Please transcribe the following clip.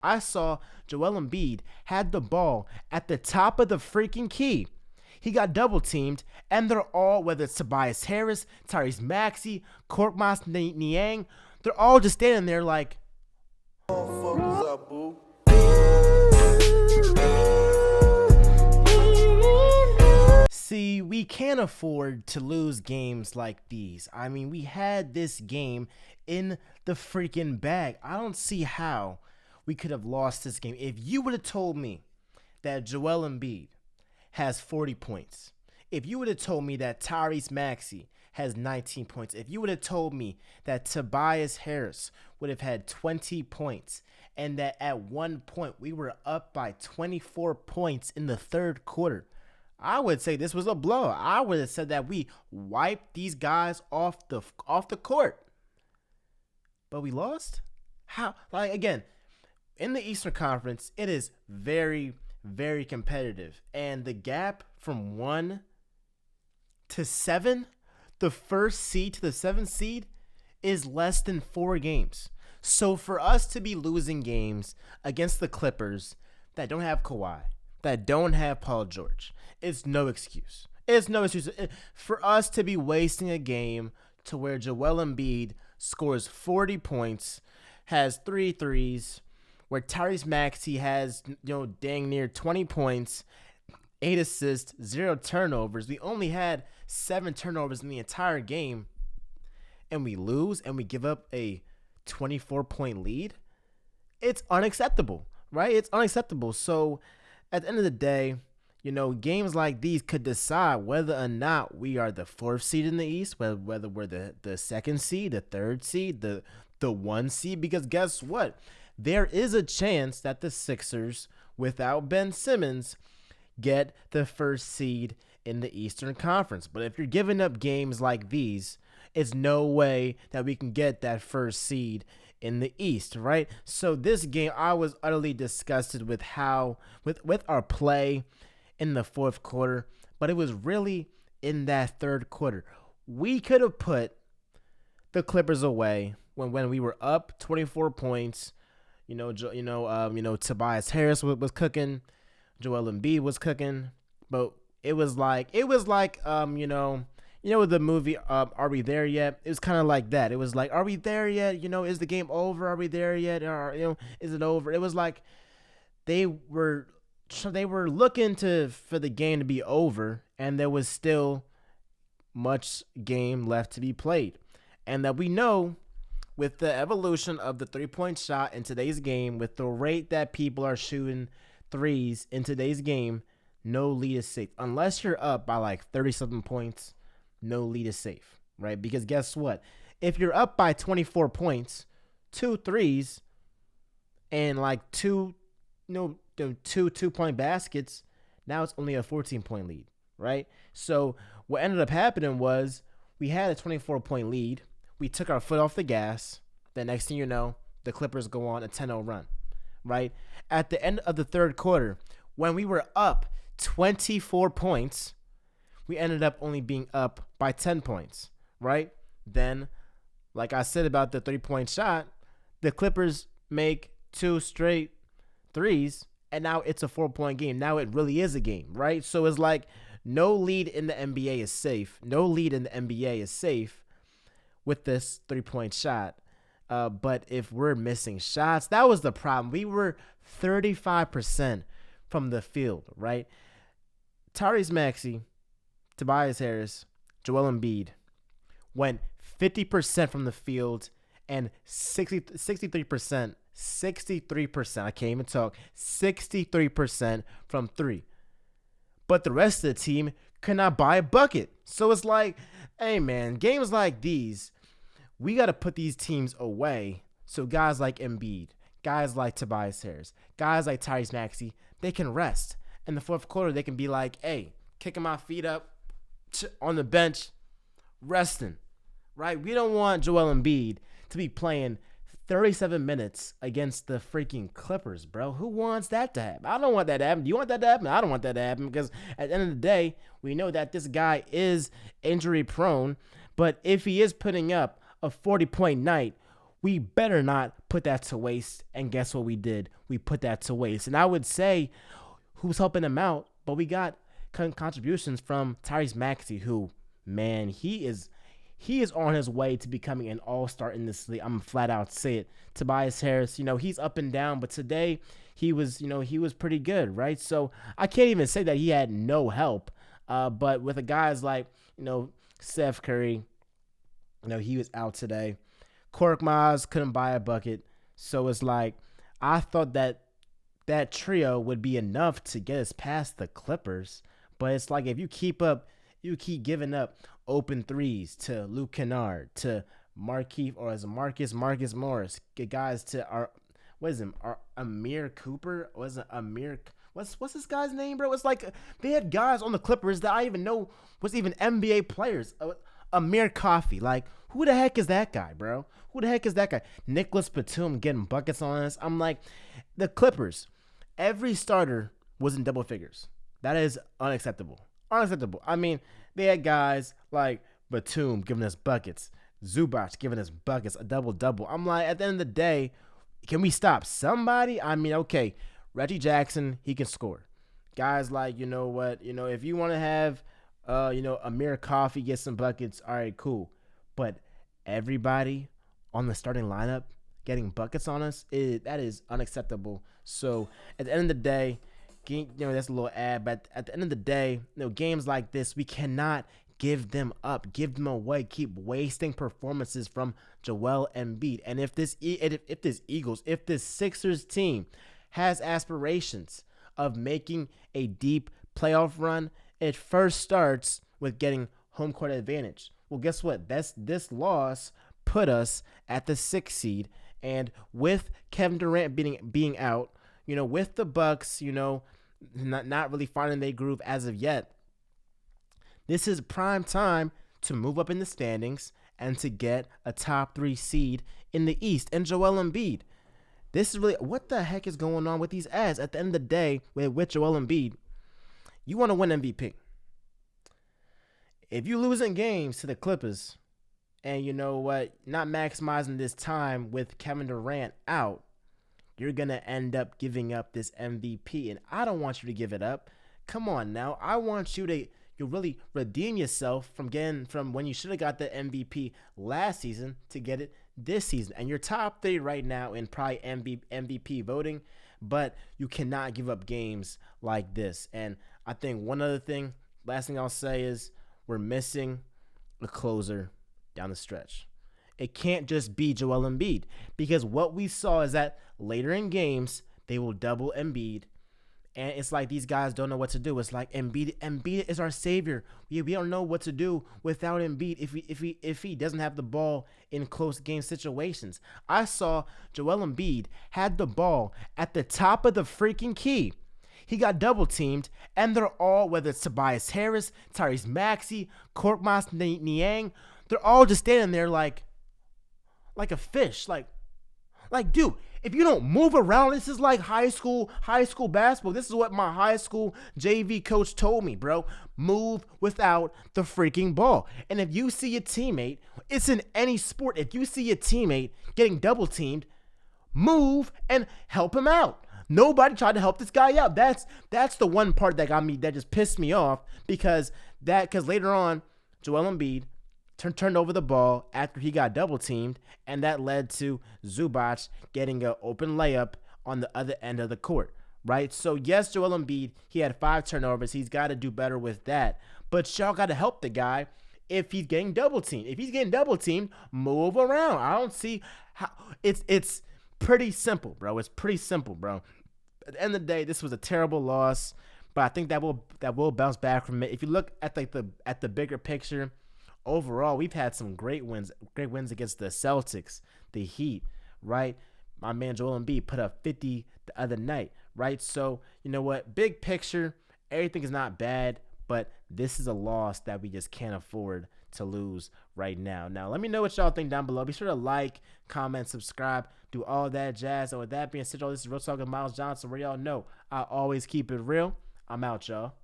I saw Joel Embiid had the ball at the top of the freaking key. He got double teamed, and they're all, whether it's Tobias Harris, Tyrese Maxey, Korkmaz Niang, they're all just standing there like, Motherfuckers up, boo. see, we can't afford to lose games like these. I mean, we had this game in the freaking bag. I don't see how we could have lost this game. If you would have told me that Joel Embiid has 40 points, if you would have told me that Tyrese Maxey has 19 points, if you would have told me that Tobias Harris would have had 20 points, and that at one point we were up by 24 points in the third quarter, I would say this was a blow. I would have said that we wiped these guys off the court. But we lost? How? Like, again, in the Eastern Conference, it is very, very competitive. And the gap from 1 to 7, the first seed to the 7th seed, is less than 4 games. So for us to be losing games against the Clippers that don't have Kawhi, that don't have Paul George, it's no excuse. It's no excuse for us to be wasting a game to where Joel Embiid scores 40 points, has 3 threes, where Tyrese Maxey has, dang near 20 points, 8 assists, 0 turnovers. We only had 7 turnovers in the entire game, and we lose and we give up a 24-point lead. It's unacceptable, right? It's unacceptable. So at the end of the day, games like these could decide whether or not we are the 4th seed in the East, whether we're the 2nd seed, the 3rd seed, the 1 seed, because guess what? There is a chance that the Sixers, without Ben Simmons, get the 1st seed in the Eastern Conference. But if you're giving up games like these, it's no way that we can get that 1st seed in the East, right? So this game, I was utterly disgusted with with our play in the 4th quarter, but it was really in that 3rd quarter. We could have put the Clippers away when we were up 24 points. Tobias Harris was cooking, Joel Embiid was cooking, but it was like the movie Are We There Yet? It was kind of like that. It was like, are we there yet? Is the game over? Are we there yet? Or is it over? It was like they were looking for the game to be over, and there was still much game left to be played. And that we know, with the evolution of the 3-point shot in today's game, with the rate that people are shooting threes in today's game, no lead is safe. Unless you're up by like 37 points, no lead is safe, right? Because guess what? If you're up by 24 points, 2 threes, and like two 2-point baskets, now it's only a 14-point lead, right? So what ended up happening was we had a 24-point lead. We took our foot off the gas. The next thing you know, the Clippers go on a 10-0 run, right? At the end of the 3rd quarter, when we were up 24 points, we ended up only being up by 10 points, right? Then, like I said about the 3-point shot, the Clippers make 2 straight threes, and now it's a 4-point game. Now it really is a game, right? So it's like no lead in the NBA is safe. No lead in the NBA is safe with this 3-point shot. But if we're missing shots, that was the problem. We were 35% from the field, right? Tyrese Maxey, Tobias Harris, Joel Embiid went 50% from the field and 63%, I can't even talk, 63% from 3. But the rest of the team could not buy a bucket. So it's like, hey man, games like these, we got to put these teams away so guys like Embiid, guys like Tobias Harris, guys like Tyrese Maxey, they can rest. In the 4th quarter, they can be like, hey, kicking my feet up on the bench, resting, right? We don't want Joel Embiid to be playing 37 minutes against the freaking Clippers, bro. Who wants that to happen? I don't want that to happen. Do you want that to happen? I don't want that to happen, because at the end of the day, we know that this guy is injury prone. But if he is putting up a 40-point night, We better not put that to waste. And guess what we did? We put that to waste. And I would say who's helping them out, but we got contributions from Tyrese Maxey, who, man, he is on his way to becoming an all-star in this league. I'm flat out say it. Tobias Harris, he's up and down, but today he was pretty good, right? So I can't even say that he had no help. But with the guys like, Steph Curry, he was out today. Korkmaz couldn't buy a bucket. So it's like, I thought that trio would be enough to get us past the Clippers. But it's like, if you keep giving up open threes to Luke Kennard, to Markieff, or as Marcus Morris, get guys to Amir Cooper? Was it Amir? What's this guy's name, bro? It's like they had guys on the Clippers that I even know was even NBA players. Amir Coffey. Like, who the heck is that guy, bro? Who the heck is that guy? Nicholas Batum getting buckets on us. I'm like, the Clippers, every starter was in double figures. That is unacceptable. Unacceptable. I mean, they had guys like Batum giving us buckets, Zubac giving us buckets, a double-double. I'm like, at the end of the day, can we stop somebody? I mean, okay, Reggie Jackson, he can score. Guys like, if you want to have, Amir Coffey get some buckets, all right, cool. But everybody on the starting lineup getting buckets on us, that is unacceptable. So at the end of the day, that's a little ad, but at the end of the day, games like this, we cannot give them up, give them away, keep wasting performances from Joel Embiid. And if this Sixers team has aspirations of making a deep playoff run, it first starts with getting home court advantage. Well, guess what? This loss put us at the 6th seed, and with Kevin Durant being out, with the Bucks, not really finding their groove as of yet, this is prime time to move up in the standings and to get a top 3 seed in the East. And Joel Embiid, this is really, what the heck is going on with these ads? At the end of the day, with Joel Embiid, you want to win MVP. If you losing games to the Clippers, and not maximizing this time with Kevin Durant out, you're going to end up giving up this MVP. And I don't want you to give it up. Come on now. I want you to really redeem yourself from when you should have got the MVP last season to get it this season. And you're top 3 right now in probably MVP voting, but you cannot give up games like this. And I think one other thing, last thing I'll say is we're missing a closer down the stretch. It can't just be Joel Embiid, because what we saw is that later in games, they will double Embiid, and it's like these guys don't know what to do. It's like Embiid is our savior. We don't know what to do without Embiid if he doesn't have the ball in close game situations. I saw Joel Embiid had the ball at the top of the freaking key. He got double teamed, and they're all, whether it's Tobias Harris, Tyrese Maxey, Korkmaz Niang, they're all just standing there like a fish. Like, dude, if you don't move around, this is like high school basketball. This is what my high school JV coach told me, bro. Move without the freaking ball. And if you see a teammate, it's in any sport, if you see a teammate getting double teamed, move and help him out. Nobody tried to help this guy out. That's the one part that just pissed me off, because later on, Joel Embiid turned over the ball after he got double teamed, and that led to Zubac getting an open layup on the other end of the court, right? So yes, Joel Embiid, he had 5 turnovers. He's got to do better with that. But y'all got to help the guy if he's getting double teamed. If he's getting double teamed, move around. I don't see how. It's pretty simple, bro. It's pretty simple, bro. At the end of the day, this was a terrible loss, but I think that will bounce back from it. If you look at the bigger picture, overall, we've had some great wins against the Celtics, the Heat, right? My man Joel Embiid put up 50 the other night, right? So, you know what? Big picture, everything is not bad, but this is a loss that we just can't afford to lose right now. Now, let me know what y'all think down below. Be sure to like, comment, subscribe, do all that jazz. And with that being said, y'all, this is Real Talk with Miles Johnson, where y'all know I always keep it real. I'm out, y'all.